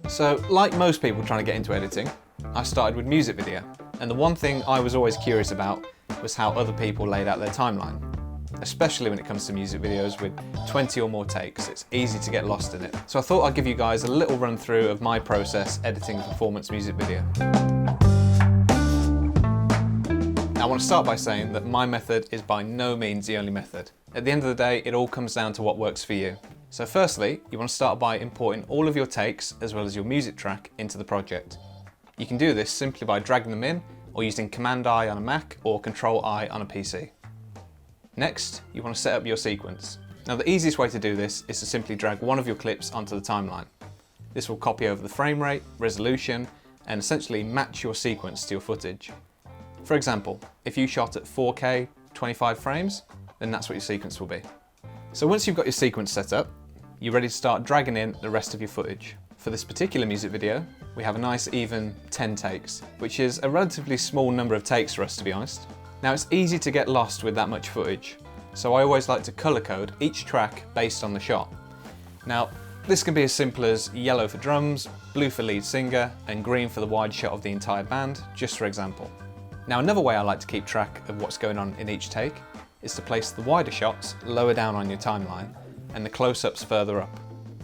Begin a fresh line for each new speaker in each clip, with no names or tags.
So, like most people trying to get into editing, I started with music video. And the one thing I was always curious about was how other people laid out their timeline. Especially when it comes to music videos with 20 or more takes, it's easy to get lost in it. So I thought I'd give you guys a little run through of my process editing a performance music video. Now, I want to start by saying that my method is by no means the only method. At the end of the day, it all comes down to what works for you. So firstly, you want to start by importing all of your takes as well as your music track into the project. You can do this simply by dragging them in or using Command-I on a Mac or Control-I on a PC. Next, you want to set up your sequence. Now, the easiest way to do this is to simply drag one of your clips onto the timeline. This will copy over the frame rate, resolution, and essentially match your sequence to your footage. For example, if you shot at 4K 25 frames, then that's what your sequence will be. So once you've got your sequence set up, you're ready to start dragging in the rest of your footage. For this particular music video, we have a nice even 10 takes, which is a relatively small number of takes for us, to be honest. Now, it's easy to get lost with that much footage, so I always like to color code each track based on the shot. Now, this can be as simple as yellow for drums, blue for lead singer, and green for the wide shot of the entire band, just for example. Now, another way I like to keep track of what's going on in each take is to place the wider shots lower down on your timeline and the close-ups further up.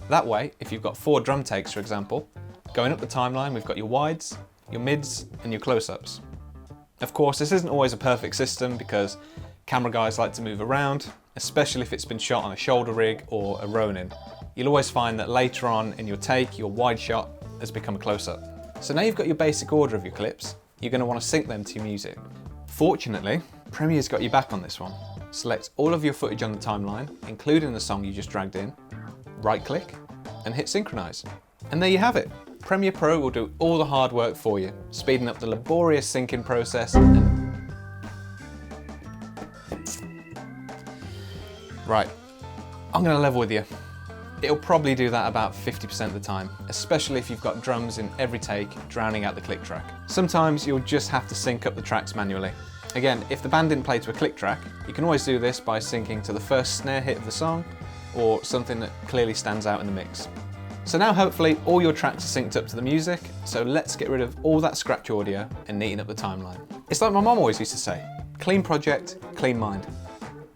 That way, if you've got 4 drum takes, for example, going up the timeline we've got your wides, your mids, and your close-ups. Of course, this isn't always a perfect system because camera guys like to move around, especially if it's been shot on a shoulder rig or a Ronin. You'll always find that later on in your take, your wide shot has become a close-up. So now you've got your basic order of your clips, you're going to want to sync them to your music. Fortunately, Premiere's got your back on this one. Select all of your footage on the timeline, including the song you just dragged in, right-click, and hit synchronize. And there you have it. Premiere Pro will do all the hard work for you, speeding up the laborious syncing process and... Right, I'm going to level with you. It'll probably do that about 50% of the time, especially if you've got drums in every take drowning out the click track. Sometimes you'll just have to sync up the tracks manually. Again, if the band didn't play to a click track, you can always do this by syncing to the first snare hit of the song or something that clearly stands out in the mix. So now hopefully all your tracks are synced up to the music, so let's get rid of all that scratch audio and neaten up the timeline. It's like my mum always used to say, clean project, clean mind.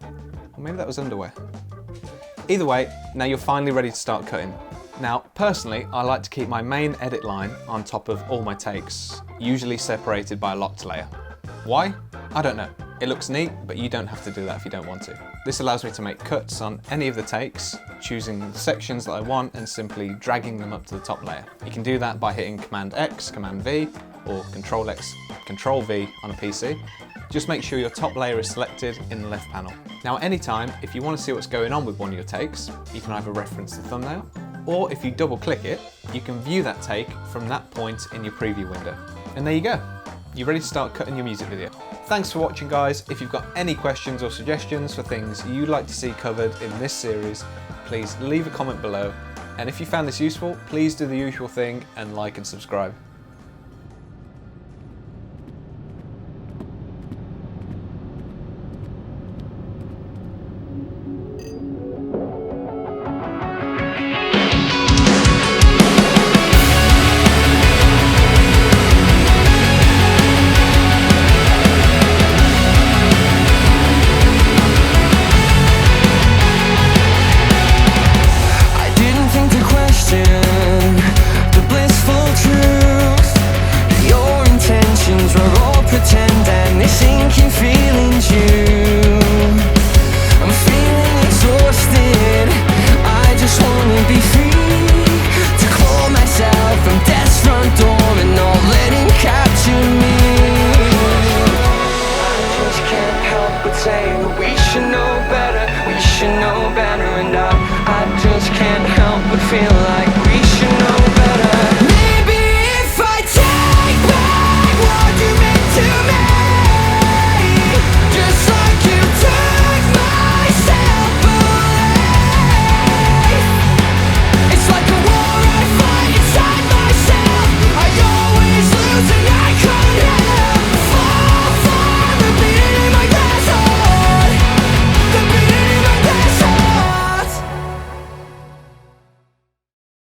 Or maybe that was underwear. Either way, now you're finally ready to start cutting. Now, personally, I like to keep my main edit line on top of all my takes, usually separated by a locked layer. Why? I don't know. It looks neat, but you don't have to do that if you don't want to. This allows me to make cuts on any of the takes, choosing the sections that I want and simply dragging them up to the top layer. You can do that by hitting Command X, Command V, or Control X, Control V on a PC. Just make sure your top layer is selected in the left panel. Now, at any time, if you want to see what's going on with one of your takes, you can either reference the thumbnail, or if you double click it, you can view that take from that point in your preview window. And there you go. You're ready to start cutting your music video. Thanks for watching, guys. If you've got any questions or suggestions for things you'd like to see covered in this series, please leave a comment below. And if you found this useful, please do the usual thing and like and subscribe.